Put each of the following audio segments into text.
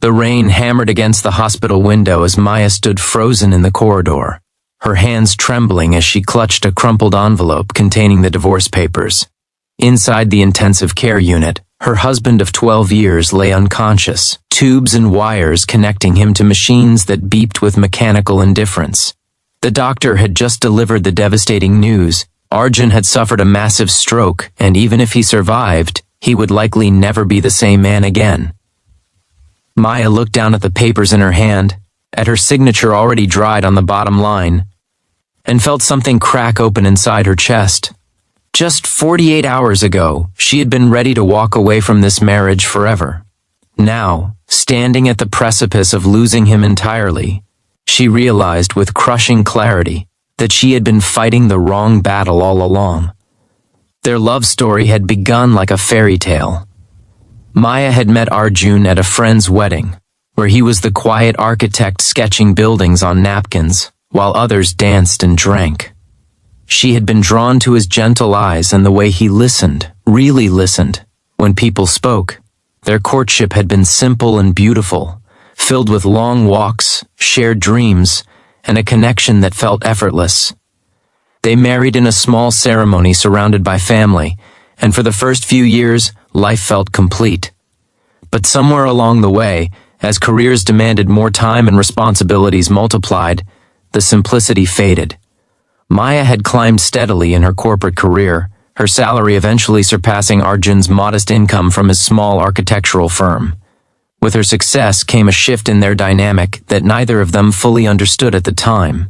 The rain hammered against the hospital window as Maya stood frozen in the corridor, her hands trembling as she clutched a crumpled envelope containing the divorce papers. Inside the intensive care unit, her husband of 12 years lay unconscious, tubes and wires connecting him to machines that beeped with mechanical indifference. The doctor had just delivered the devastating news. Arjun had suffered a massive stroke, and even if he survived, he would likely never be the same man again. Maya looked down at the papers in her hand, at her signature already dried on the bottom line, and felt something crack open inside her chest. Just 48 hours ago, she had been ready to walk away from this marriage forever. Now, standing at the precipice of losing him entirely, she realized with crushing clarity that she had been fighting the wrong battle all along. Their love story had begun like a fairy tale. Maya had met Arjun at a friend's wedding, where he was the quiet architect sketching buildings on napkins, while others danced and drank. She had been drawn to his gentle eyes and the way he listened, really listened, when people spoke. Their courtship had been simple and beautiful, filled with long walks, shared dreams, and a connection that felt effortless. They married in a small ceremony surrounded by family, and for the first few years, life felt complete. But somewhere along the way, as careers demanded more time and responsibilities multiplied, the simplicity faded. Maya had climbed steadily in her corporate career, her salary eventually surpassing Arjun's modest income from his small architectural firm. With her success came a shift in their dynamic that neither of them fully understood at the time.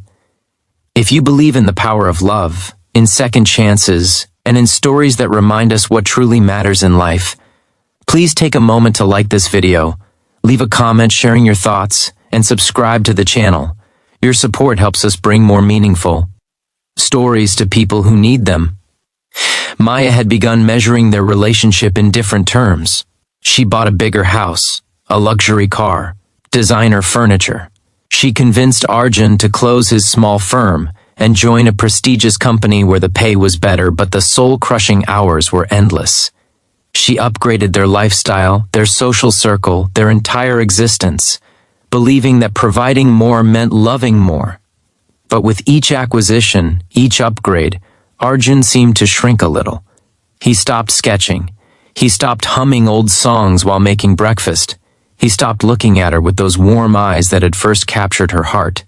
If you believe in the power of love, in second chances, and in stories that remind us what truly matters in life, please take a moment to like this video, leave a comment sharing your thoughts, and subscribe to the channel. Your support helps us bring more meaningful stories to people who need them. Maya had begun measuring their relationship in different terms. She bought a bigger house, a luxury car, designer furniture. She convinced Arjun to close his small firm and join a prestigious company where the pay was better but the soul-crushing hours were endless. She upgraded their lifestyle, their social circle, their entire existence, believing that providing more meant loving more. But with each acquisition, each upgrade, Arjun seemed to shrink a little. He stopped sketching. He stopped humming old songs while making breakfast. He stopped looking at her with those warm eyes that had first captured her heart.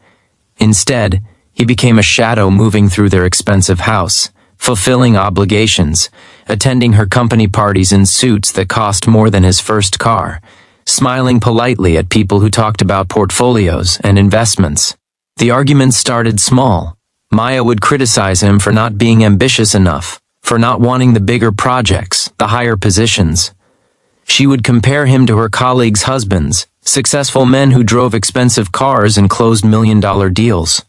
Instead, he became a shadow moving through their expensive house, fulfilling obligations, attending her company parties in suits that cost more than his first car, smiling politely at people who talked about portfolios and investments. The arguments started small. Maya would criticize him for not being ambitious enough, for not wanting the bigger projects, the higher positions. She would compare him to her colleagues' husbands, successful men who drove expensive cars and closed million-dollar deals.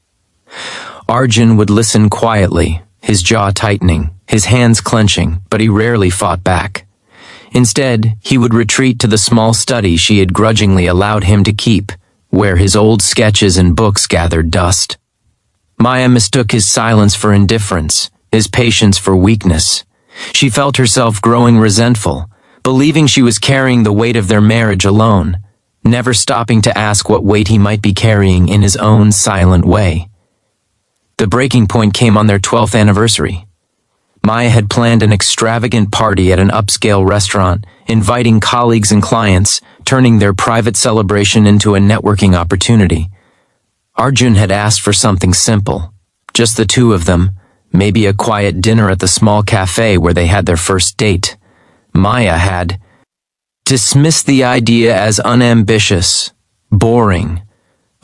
Arjun would listen quietly, his jaw tightening, his hands clenching, but he rarely fought back. Instead, he would retreat to the small study she had grudgingly allowed him to keep, where his old sketches and books gathered dust. Maya mistook his silence for indifference, his patience for weakness. She felt herself growing resentful, believing she was carrying the weight of their marriage alone, never stopping to ask what weight he might be carrying in his own silent way. The breaking point came on their 12th anniversary. Maya had planned an extravagant party at an upscale restaurant, inviting colleagues and clients, turning their private celebration into a networking opportunity. Arjun had asked for something simple, just the two of them, maybe a quiet dinner at the small cafe where they had their first date. Maya had dismissed the idea as unambitious, boring,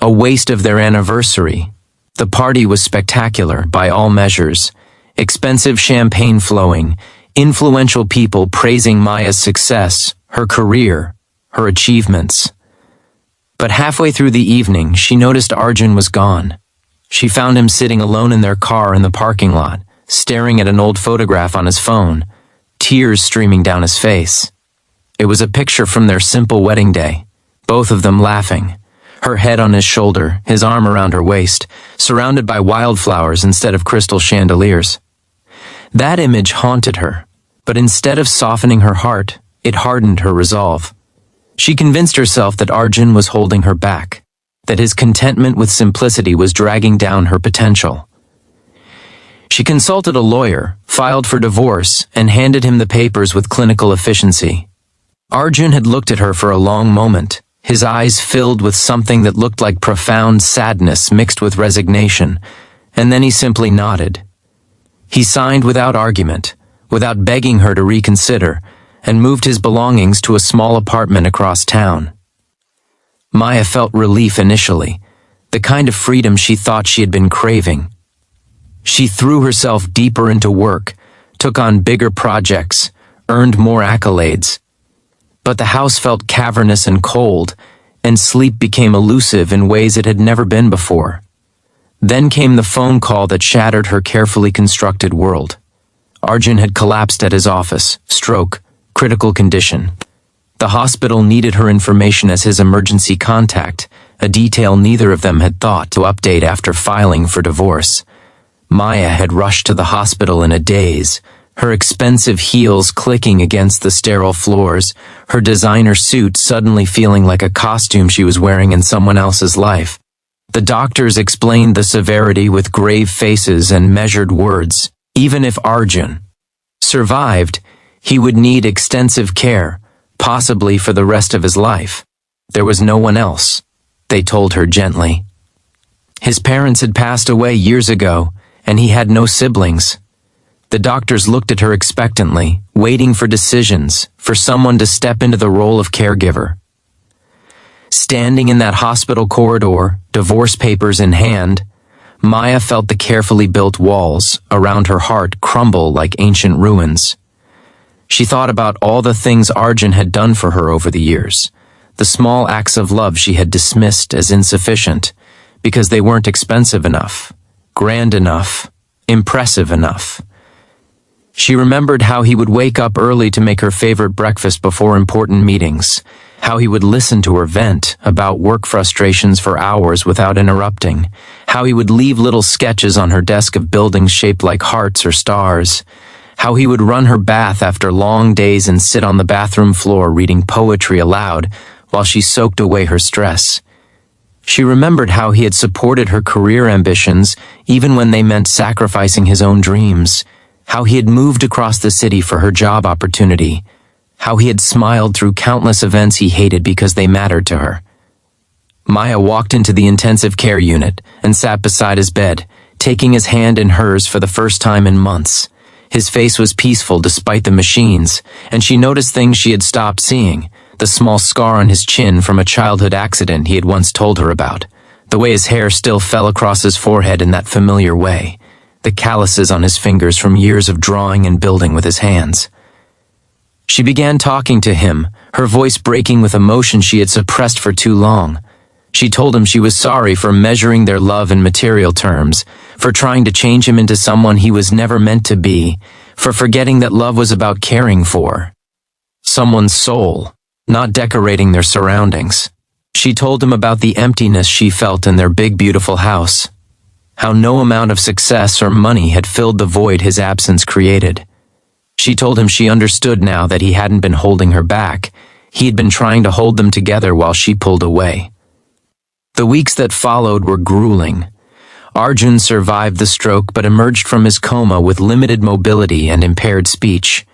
a waste of their anniversary. The party was spectacular by all measures, expensive champagne flowing, influential people praising Maya's success, her career, her achievements. But halfway through the evening, she noticed Arjun was gone. She found him sitting alone in their car in the parking lot, staring at an old photograph on his phone, tears streaming down his face. It was a picture from their simple wedding day, both of them laughing, her head on his shoulder, his arm around her waist, surrounded by wildflowers instead of crystal chandeliers. That image haunted her, but instead of softening her heart, it hardened her resolve. She convinced herself that Arjun was holding her back, that his contentment with simplicity was dragging down her potential. She consulted a lawyer, filed for divorce, and handed him the papers with clinical efficiency. Arjun had looked at her for a long moment, his eyes filled with something that looked like profound sadness mixed with resignation, and then he simply nodded. He signed without argument, without begging her to reconsider, and moved his belongings to a small apartment across town. Maya felt relief initially, the kind of freedom she thought she had been craving. She threw herself deeper into work, took on bigger projects, earned more accolades. But the house felt cavernous and cold, and sleep became elusive in ways it had never been before. Then came the phone call that shattered her carefully constructed world. Arjun had collapsed at his office, stroke, critical condition. The hospital needed her information as his emergency contact, a detail neither of them had thought to update after filing for divorce. Maya had rushed to the hospital in a daze, her expensive heels clicking against the sterile floors, her designer suit suddenly feeling like a costume she was wearing in someone else's life. The doctors explained the severity with grave faces and measured words. Even if Arjun survived, he would need extensive care, possibly for the rest of his life. There was no one else, they told her gently. His parents had passed away years ago, and he had no siblings. The doctors looked at her expectantly, waiting for decisions, for someone to step into the role of caregiver. Standing in that hospital corridor, divorce papers in hand, Maya felt the carefully built walls around her heart crumble like ancient ruins. She thought about all the things Arjun had done for her over the years, the small acts of love she had dismissed as insufficient, because they weren't expensive enough, grand enough, impressive enough. She remembered how he would wake up early to make her favorite breakfast before important meetings, how he would listen to her vent about work frustrations for hours without interrupting, how he would leave little sketches on her desk of buildings shaped like hearts or stars, how he would run her bath after long days and sit on the bathroom floor reading poetry aloud while she soaked away her stress. She remembered how he had supported her career ambitions even when they meant sacrificing his own dreams, how he had moved across the city for her job opportunity, how he had smiled through countless events he hated because they mattered to her. Maya walked into the intensive care unit and sat beside his bed, taking his hand in hers for the first time in months. His face was peaceful despite the machines, and she noticed things she had stopped seeing, the small scar on his chin from a childhood accident he had once told her about, the way his hair still fell across his forehead in that familiar way, the calluses on his fingers from years of drawing and building with his hands. She began talking to him, her voice breaking with emotion she had suppressed for too long. She told him she was sorry for measuring their love in material terms, for trying to change him into someone he was never meant to be, for forgetting that love was about caring for someone's soul, not decorating their surroundings. She told him about the emptiness she felt in their big, beautiful house, how no amount of success or money had filled the void his absence created. She told him she understood now that he hadn't been holding her back. He had been trying to hold them together while she pulled away. The weeks that followed were grueling. Arjun survived the stroke but emerged from his coma with limited mobility and impaired speech.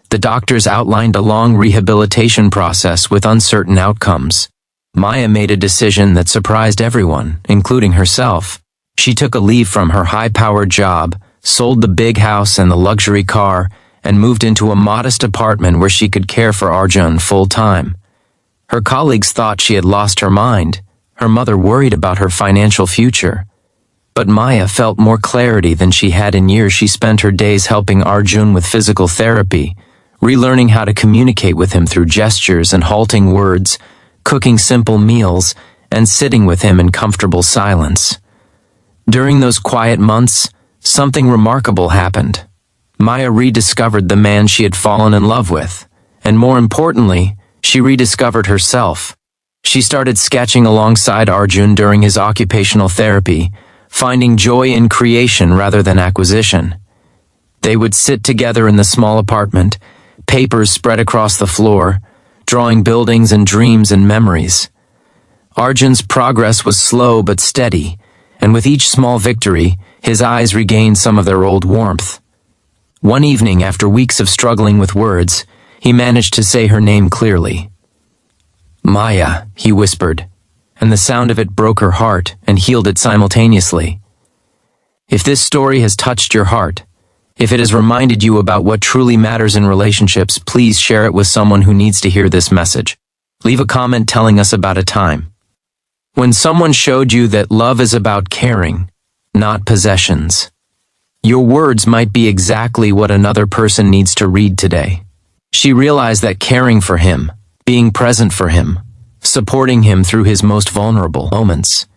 The doctors outlined a long rehabilitation process with uncertain outcomes. Maya made a decision that surprised everyone, including herself. She took a leave from her high-powered job, sold the big house and the luxury car, and moved into a modest apartment where she could care for Arjun full-time. Her colleagues thought she had lost her mind. Her mother worried about her financial future. But Maya felt more clarity than she had in years. She spent her days helping Arjun with physical therapy, relearning how to communicate with him through gestures and halting words, cooking simple meals, and sitting with him in comfortable silence. During those quiet months, something remarkable happened. Maya rediscovered the man she had fallen in love with, and more importantly, she rediscovered herself. She started sketching alongside Arjun during his occupational therapy, finding joy in creation rather than acquisition. They would sit together in the small apartment, papers spread across the floor, drawing buildings and dreams and memories. Arjun's progress was slow but steady, and with each small victory, his eyes regained some of their old warmth. One evening, after weeks of struggling with words, he managed to say her name clearly. "Maya," he whispered, and the sound of it broke her heart and healed it simultaneously. If this story has touched your heart, if it has reminded you about what truly matters in relationships, please share it with someone who needs to hear this message. Leave a comment telling us about a time when someone showed you that love is about caring, not possessions. Your words might be exactly what another person needs to read today. She realized that caring for him, being present for him, supporting him through his most vulnerable moments,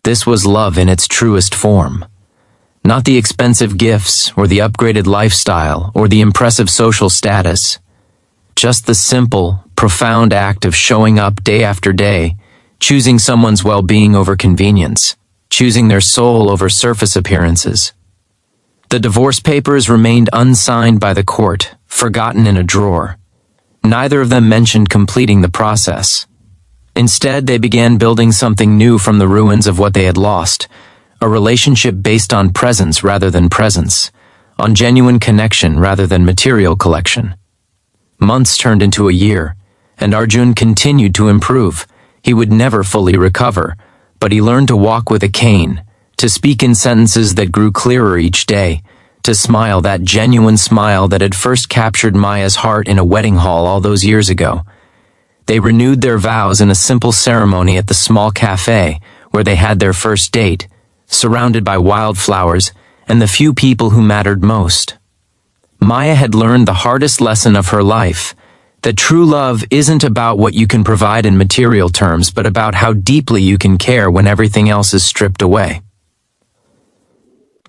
this was love in its truest form. Not the expensive gifts or the upgraded lifestyle or the impressive social status. Just the simple, profound act of showing up day after day, choosing someone's well-being over convenience, choosing their soul over surface appearances. The divorce papers remained unsigned by the court, forgotten in a drawer. Neither of them mentioned completing the process. Instead, they began building something new from the ruins of what they had lost, a relationship based on presence rather than presence, on genuine connection rather than material collection. Months turned into a year, and Arjun continued to improve. He would never fully recover, but he learned to walk with a cane, to speak in sentences that grew clearer each day, to smile that genuine smile that had first captured Maya's heart in a wedding hall all those years ago. They renewed their vows in a simple ceremony at the small cafe where they had their first date, surrounded by wildflowers and the few people who mattered most. Maya had learned the hardest lesson of her life, that true love isn't about what you can provide in material terms, but about how deeply you can care when everything else is stripped away.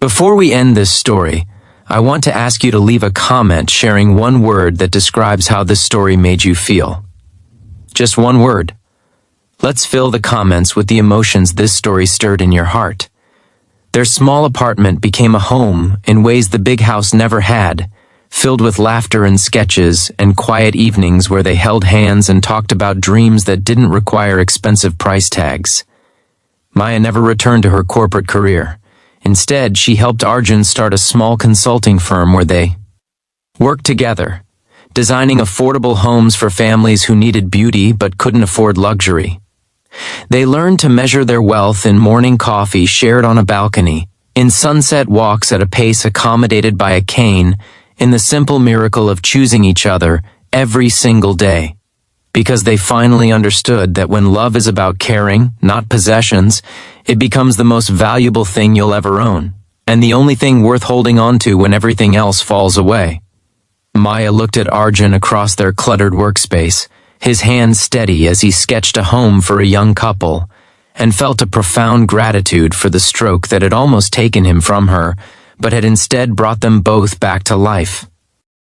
Before we end this story, I want to ask you to leave a comment sharing one word that describes how this story made you feel. Just one word. Let's fill the comments with the emotions this story stirred in your heart. Their small apartment became a home in ways the big house never had, filled with laughter and sketches and quiet evenings where they held hands and talked about dreams that didn't require expensive price tags. Maya never returned to her corporate career. Instead, she helped Arjun start a small consulting firm where they worked together, designing affordable homes for families who needed beauty but couldn't afford luxury. They learned to measure their wealth in morning coffee shared on a balcony, in sunset walks at a pace accommodated by a cane, in the simple miracle of choosing each other every single day. Because they finally understood that when love is about caring, not possessions, it becomes the most valuable thing you'll ever own, and the only thing worth holding on to when everything else falls away. Maya looked at Arjun across their cluttered workspace, his hands steady as he sketched a home for a young couple, and felt a profound gratitude for the stroke that had almost taken him from her, but had instead brought them both back to life.